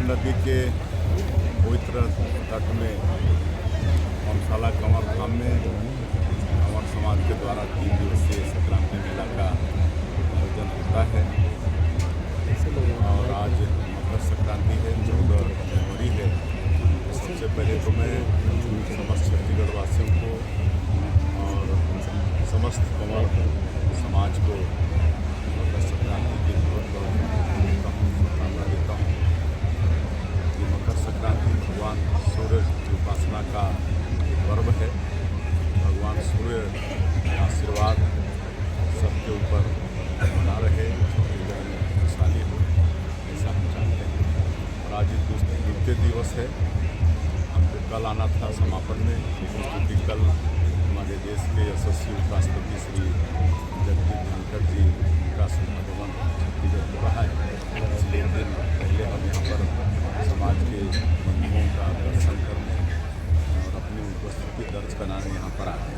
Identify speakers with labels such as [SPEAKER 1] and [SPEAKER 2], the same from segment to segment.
[SPEAKER 1] नदी के पवित्र तट में ममशाला कंवर धाम में कंवर समाज के द्वारा 3 दिवसीय संक्रांति मेला का आयोजन होता है। और आज मकर संक्रांति है, 14 जनवरी है। सबसे पहले तो मैं समस्त छत्तीसगढ़ वासियों को और समस्त कंवर समाज को मकर संक्रांति की बहुत बहुत शुभकामना देता हूँ। ये मकर संक्रांति भगवान सूर्य की उपासना का पर्व है। भगवान सूर्य का आशीर्वाद सबके ऊपर बना रहे, छत्तीसगढ़ में खुशहाली हो, ऐसा हम चाहते हैं। और आज द्वितीय दिवस है। हमको कल आना था समापन में, लेकिन क्योंकि कल हमारे देश के यशस्वी उपराष्ट्रपति श्री जगदीप धनखड़ जी का समागमन छत्तीसगढ़ हो रहा है, इसलिए एक दिन पहले हम यहाँ पर समाज के बंधुओं का दर्शन करने और अपनी उपस्थिति दर्ज कराने यहाँ पर आए हैं।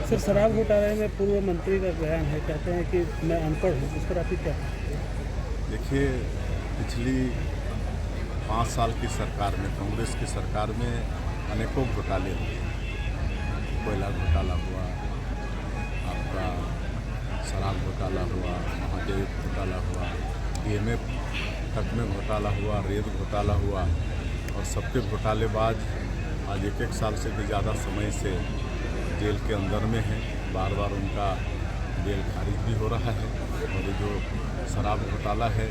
[SPEAKER 2] सर, शराब घोटाले में पूर्व मंत्री का बयान है, कहते हैं कि मैं अनपढ़ हूँ, इस पर आप क्या?
[SPEAKER 1] देखिए, पिछली 5 साल की सरकार में, कांग्रेस की सरकार में अनेकों घोटाले हुए। कोयला घोटाला हुआ, आपका शराब घोटाला हुआ, महादेव घोटाला हुआ, DMF तक में घोटाला हुआ, रेत घोटाला हुआ। और सबके घोटालेबाज आज 1 साल से भी ज़्यादा समय से जेल के अंदर में हैं। बार बार उनका बेल खारिज भी हो रहा है। और ये जो शराब घोटाला है,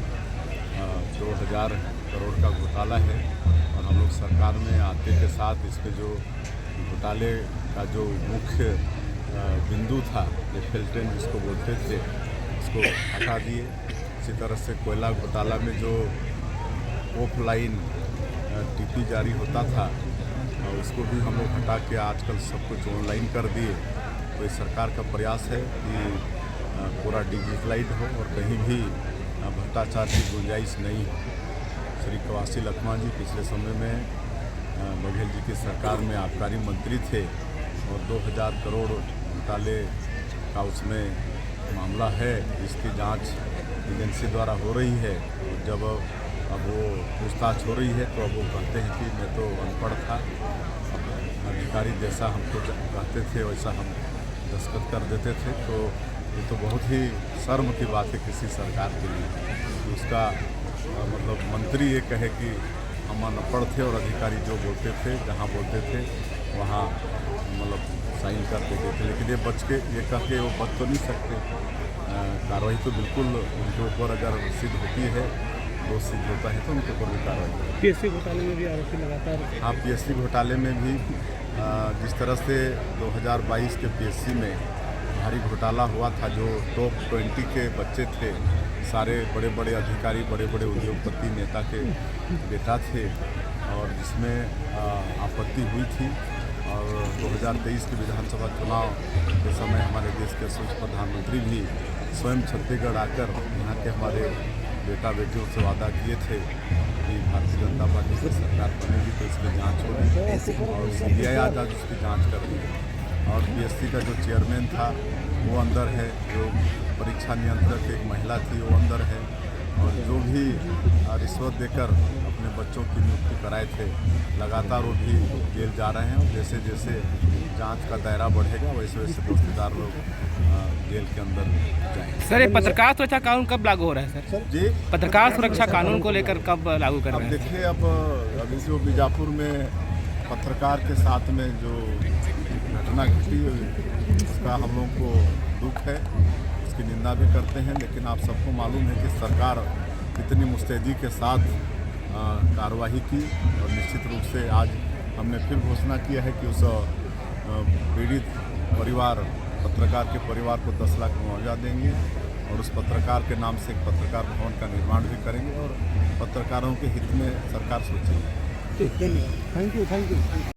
[SPEAKER 1] 2000 करोड़ का घोटाला है। और हम लोग सरकार में आते के साथ इसके जो घोटाले का जो मुख्य बिंदु था, ये फिल्टरिंग जिसको बोलते थे, इसको हटा दिए। इसी तरह से कोयला घोटाला में जो ऑफलाइन टीपी जारी होता था, उसको भी हम लोग हटा के आजकल सब कुछ ऑनलाइन कर दिए। तो ये सरकार का प्रयास है कि पूरा डिजिटलाइज हो और कहीं भी भ्रष्टाचार की गुंजाइश नहीं हो। श्री कवासी लखमा जी पिछले समय में बघेल जी की सरकार में आबकारी मंत्री थे और 2000 करोड़ घोटाले का उसमें मामला है, इसकी जांच एजेंसी द्वारा हो रही है। जब अब वो पूछताछ हो रही है तो अब वो कहते हैं कि मैं तो अनपढ़ था, अधिकारी जैसा हमको कहते थे वैसा हम दस्तखत कर देते थे। तो ये तो बहुत ही शर्म की बात है किसी सरकार के लिए। उसका मतलब मंत्री ये कहे कि हम अनपढ़ थे और अधिकारी जो बोलते थे, जहाँ बोलते थे वहाँ मतलब साइन कर देते थे। लेकिन ये बच के ये कह के वो बच तो नहीं सकते। कार्रवाई तो बिल्कुल उनके ऊपर अगर सिद्ध होती है, दोष सिद्ध होता है तो उनके ऊपर भी कार्रवाई।
[SPEAKER 2] PSC घोटाले में भी आरोपी लगातार।
[SPEAKER 1] हाँ, PSC घोटाले में भी जिस तरह से 2022 के PSC में भारी घोटाला हुआ था, जो टॉप 20 के बच्चे थे, सारे बड़े बड़े अधिकारी, बड़े बड़े उद्योगपति नेता के बेटा थे, और जिसमें आपत्ति हुई थी। और 2023 के विधानसभा चुनाव के समय हमारे देश के यशस्वी प्रधानमंत्री भी स्वयं छत्तीसगढ़ आकर यहाँ के हमारे बेटा बेटियों से वादा किए थे कि भारतीय जनता पार्टी की सरकार बनेगी तो इसकी जांच होगी, और CBI आज उसकी जांच कर रही है। और PSC का जो चेयरमैन था वो अंदर है, जो परीक्षा नियंत्रक एक महिला थी वो अंदर है, और जो भी रिश्वत देकर अपने बच्चों की नियुक्ति कराए थे, लगातार वो भी जेल जा रहे हैं। और जैसे जैसे जांच का दायरा बढ़ेगा वैसे वैसे दोस्तेदार लोग जेल के अंदर जाएंगे।
[SPEAKER 3] सर, ये पत्रकार सुरक्षा कानून कब लागू हो रहा है सर?
[SPEAKER 1] जी,
[SPEAKER 3] पत्रकार सुरक्षा कानून को लेकर कब लागू कर रहे हैं?
[SPEAKER 1] देखिए, अब अभी जो बीजापुर में पत्रकार के साथ में जो घटना घटी, उसका हम लोगों को दुख है, उसकी निंदा भी करते हैं। लेकिन आप सबको मालूम है कि सरकार कितनी मुस्तैदी के साथ कार्रवाई की, और निश्चित रूप से आज हमने फिर घोषणा किया है कि उस पीड़ित परिवार, पत्रकार के परिवार को 10 लाख मुआवजा देंगे, और उस पत्रकार के नाम से एक पत्रकार भवन का निर्माण भी करेंगे, और पत्रकारों के हित में सरकार सोचेगी।
[SPEAKER 2] ठीक, धन्यवाद। Thank you.